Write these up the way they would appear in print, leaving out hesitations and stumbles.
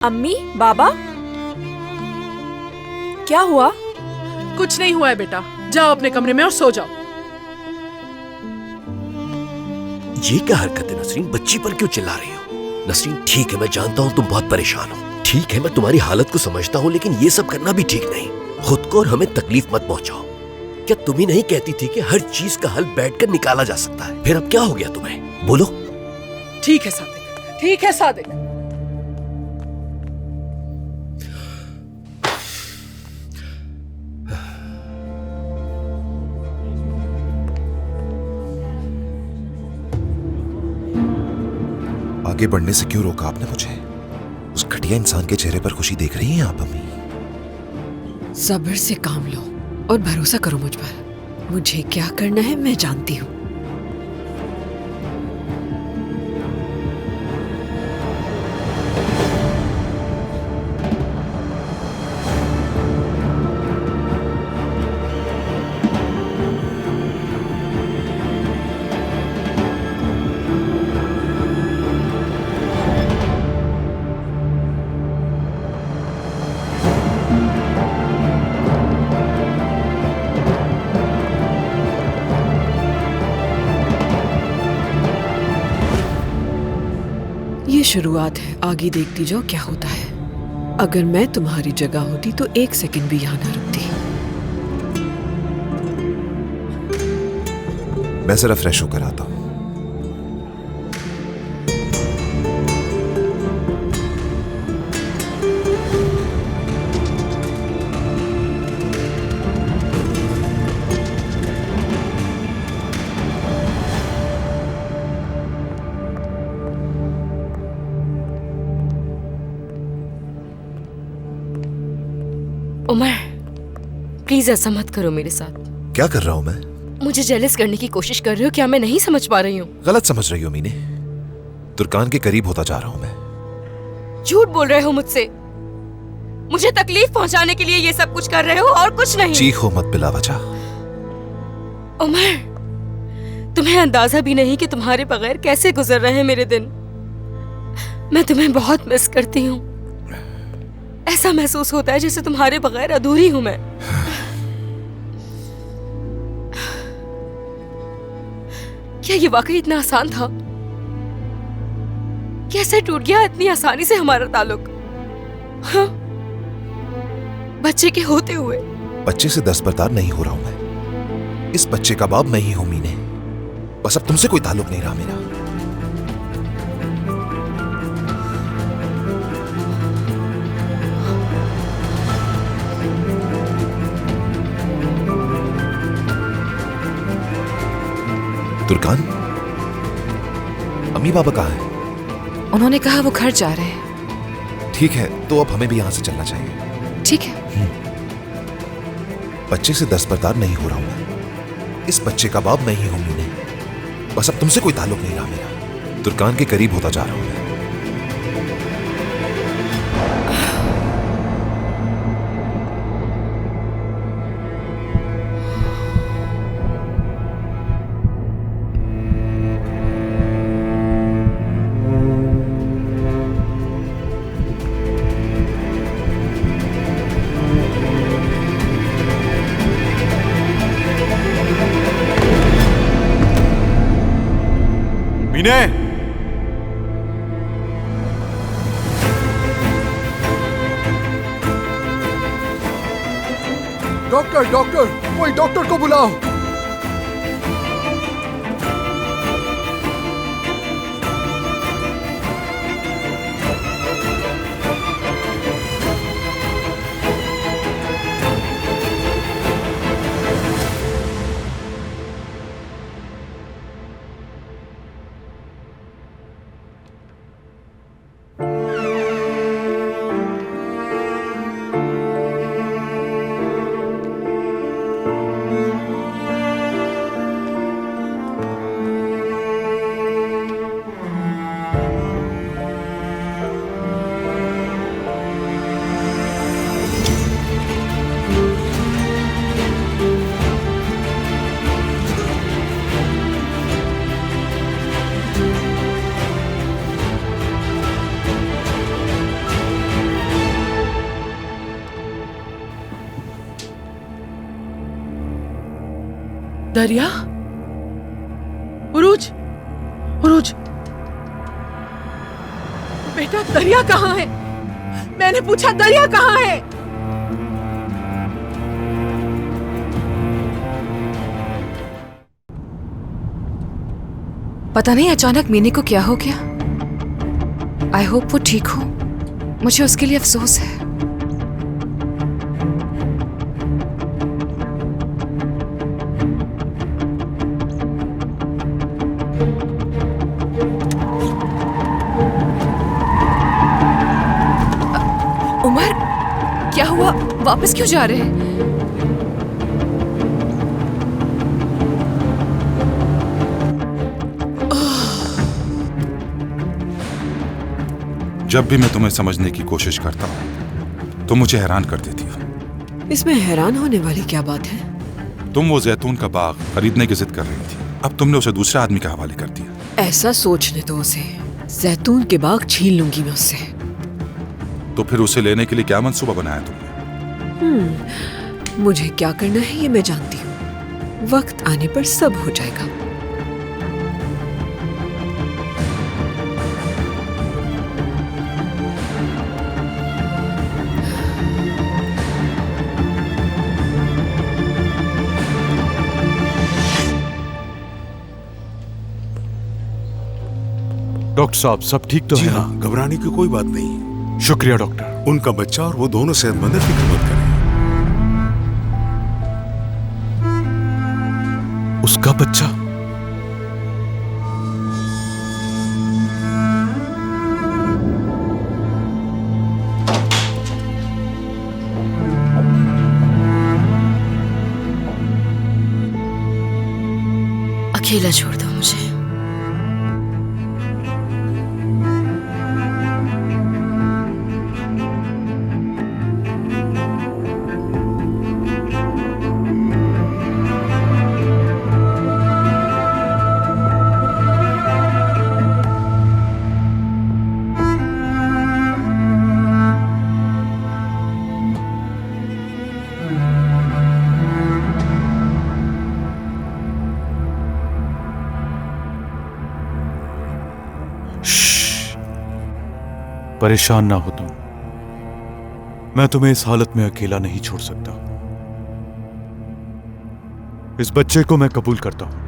अम्मी, बाबा, क्या हुआ? कुछ नहीं हुआ है बेटा, जाओ अपने कमरे में और सो जाओ। ये क्या हरकत है नसरीन? बच्ची पर क्यों चिल्ला रही हो? नसरीन ठीक है, मैं जानता हूँ तुम बहुत परेशान हो। ठीक है, मैं तुम्हारी हालत को समझता हूँ, लेकिन ये सब करना भी ठीक नहीं। खुद को और हमें तकलीफ मत पहुंचाओ। क्या तुम ही नहीं कहती थी कि हर चीज का हल बैठकर निकाला जा सकता है? फिर अब क्या हो गया तुम्हें? बोलो। ठीक है सादिक, ठीक है सादिक। आगे बढ़ने से क्यों रोका आपने मुझे? उस घटिया इंसान के चेहरे पर खुशी देख रही हैं आप अम्मी? सब्र से काम लो और भरोसा करो मुझ पर। मुझे क्या करना है मैं जानती हूँ। ये शुरुआत है, आगे देखती जाओ क्या होता है। अगर मैं तुम्हारी जगह होती तो एक सेकंड भी यहाँ ना रुकती। मैं जरा फ्रेश होकर आता हूँ। उमर, प्लीज ऐसा मत करो मेरे साथ। क्या कर रहा हूँ मैं? मुझे जेलस करने की कोशिश कर रहे हो क्या? मैं नहीं समझ पा रही हूँ। गलत समझ रही हो मीने। तुर्कान के करीब होता जा रहा हूँ मैं। झूठ बोल रहे हो मुझसे। मुझे तकलीफ पहुंचाने के लिए ये सब कुछ कर रहे हो और कुछ नहीं। चीखो मत बिला वजह। उमर, तुम्हें अंदाजा भी नहीं कि तुम्हारे बगैर कैसे गुजर रहे हैं मेरे दिन। मैं तुम्हें बहुत मिस करती हूँ। ऐसा महसूस होता है जैसे तुम्हारे बगैर अधूरी हूं मैं। क्या ये वाकई इतना आसान था? कैसे टूट गया इतनी आसानी से हमारा ताल्लुक? हाँ? बच्चे के होते हुए। बच्चे से दस्तबरदार नहीं हो रहा हूं मैं। इस बच्चे का बाप मैं ही हूं मीने। बस अब तुमसे कोई ताल्लुक नहीं रहा मेरा। तुर्कान, अम्मी पापा कहाँ हैं? उन्होंने कहा वो घर जा रहे हैं। ठीक है, तो अब हमें भी यहां से चलना चाहिए। ठीक है। बच्चे से दस्तबरदार नहीं हो रहा हूं मैं। इस बच्चे का बाप मैं ही हूं मीने। बस अब तुमसे कोई ताल्लुक नहीं रहा मेरा। तुर्कान के करीब होता जा रहा हूं मैं। मीने! डॉक्टर, डॉक्टर, कोई डॉक्टर को बुलाओ। दरिया? उरूज, उरूज, बेटा दरिया कहाँ है? मैंने पूछा दरिया कहाँ है? पता नहीं अचानक मीने को क्या हो गया। आई होप वो ठीक हो। मुझे उसके लिए अफसोस है। उमर, क्या हुआ? वापस क्यों जा रहे हैं? जब भी मैं तुम्हें समझने की कोशिश करता हूँ तुम मुझे हैरान कर देती हो। इसमें हैरान होने वाली क्या बात है? तुम वो जैतून का बाग खरीदने की जिद कर रही थी, अब तुमने उसे दूसरे आदमी के हवाले कर दिया। ऐसा सोचने दो उसे। जैतून के बाग छीन लूंगी मैं उससे। तो फिर उसे लेने के लिए क्या मंसूबा बनाया तुमने? मुझे क्या करना है ये मैं जानती हूँ। वक्त आने पर सब हो जाएगा। डॉक्टर साहब सब ठीक तो जी है? हाँ, घबराने की कोई बात नहीं। शुक्रिया डॉक्टर। उनका बच्चा और वो दोनों सेहतमंद है, फिक्र मत करें। उसका बच्चा? अकेला छोड़ दो मुझे। परेशान ना हो तुम। मैं तुम्हें इस हालत में अकेला नहीं छोड़ सकता। इस बच्चे को मैं कबूल करता हूं।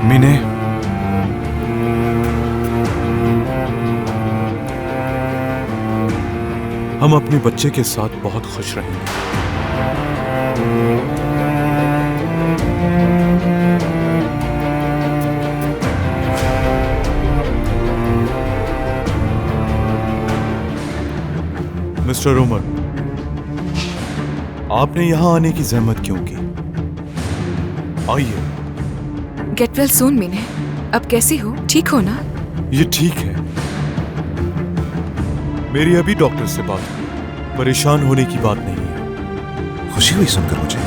मीने, हम अपने बच्चे के साथ बहुत खुश रहेंगे। मिस्टर उमर, आपने यहां आने की जहमत क्यों की? आइए। गेट वेल सून मीने। अब कैसी हो? ठीक हो ना? ये ठीक है। मेरी अभी डॉक्टर से बात हुई। परेशान होने की बात नहीं है। खुशी हुई सुनकर मुझे।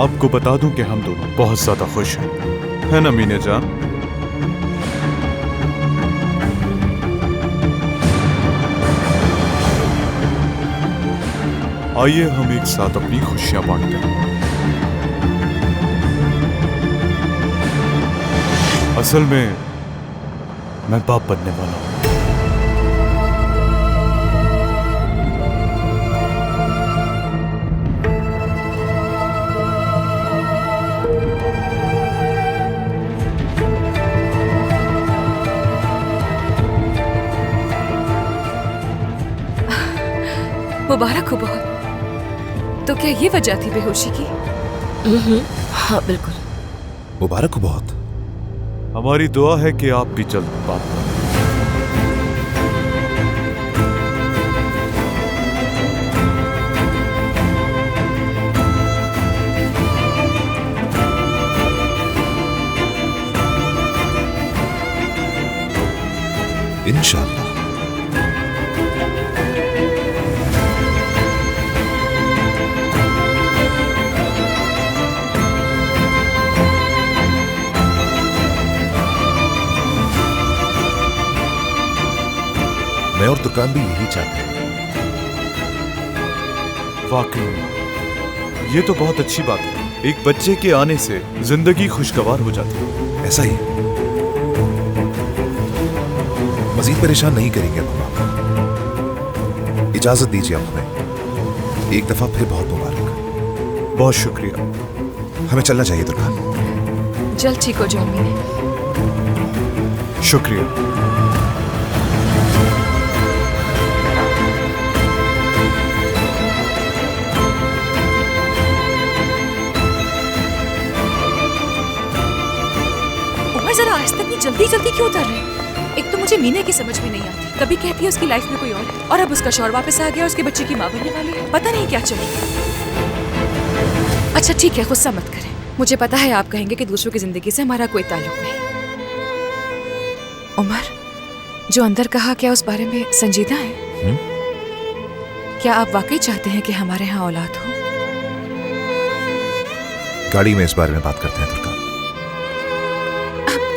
आपको बता दूं कि हम दोनों बहुत ज्यादा खुश हैं, है ना मीने जान? आइए हम एक साथ अपनी खुशियां बांटते हैं। असल में मैं बाप बनने वाला हूं। मुबारक हो बहुत। तो क्या ये वजह थी बेहोशी की? हाँ बिल्कुल। मुबारक हो बहुत। हमारी दुआ है कि आप भी जल्द बात करें। इंशाल्लाह। मैं और तुर्कान भी यही चाहते हैं। वाकई ये तो बहुत अच्छी बात है। एक बच्चे के आने से जिंदगी खुशगवार हो जाती है। ऐसा ही। मजीद परेशान नहीं करेंगे अब हम आपको। इजाजत दीजिए आप हमें। एक दफा फिर बहुत मुबारक। बहुत शुक्रिया। हमें चलना चाहिए तुर्कान। जल्द ठीक हो जाओ मीने। शुक्रिया। उमर जरा आज तक इतनी जल्दी जल्दी क्यों उतर रहे हैं? एक तो मुझे मीने की समझ में नहीं आती, कभी कहती है उसकी लाइफ में कोई और अब उसका शौहर वापस आ गया, उसके बच्चे की माँ बनने वाली है। पता नहीं क्या चलेगा। अच्छा ठीक है, गुस्सा मत करें। मुझे पता है आप कहेंगे कि दूसरों की जिंदगी से हमारा कोई ताल्लुक नहीं। उमर, जो अंदर कहा क्या उस बारे में संजीदा है? क्या आप वाकई चाहते हैं कि हमारे यहाँ औलाद हो? गाड़ी में इस बारे में बात करते हैं तुर्कान।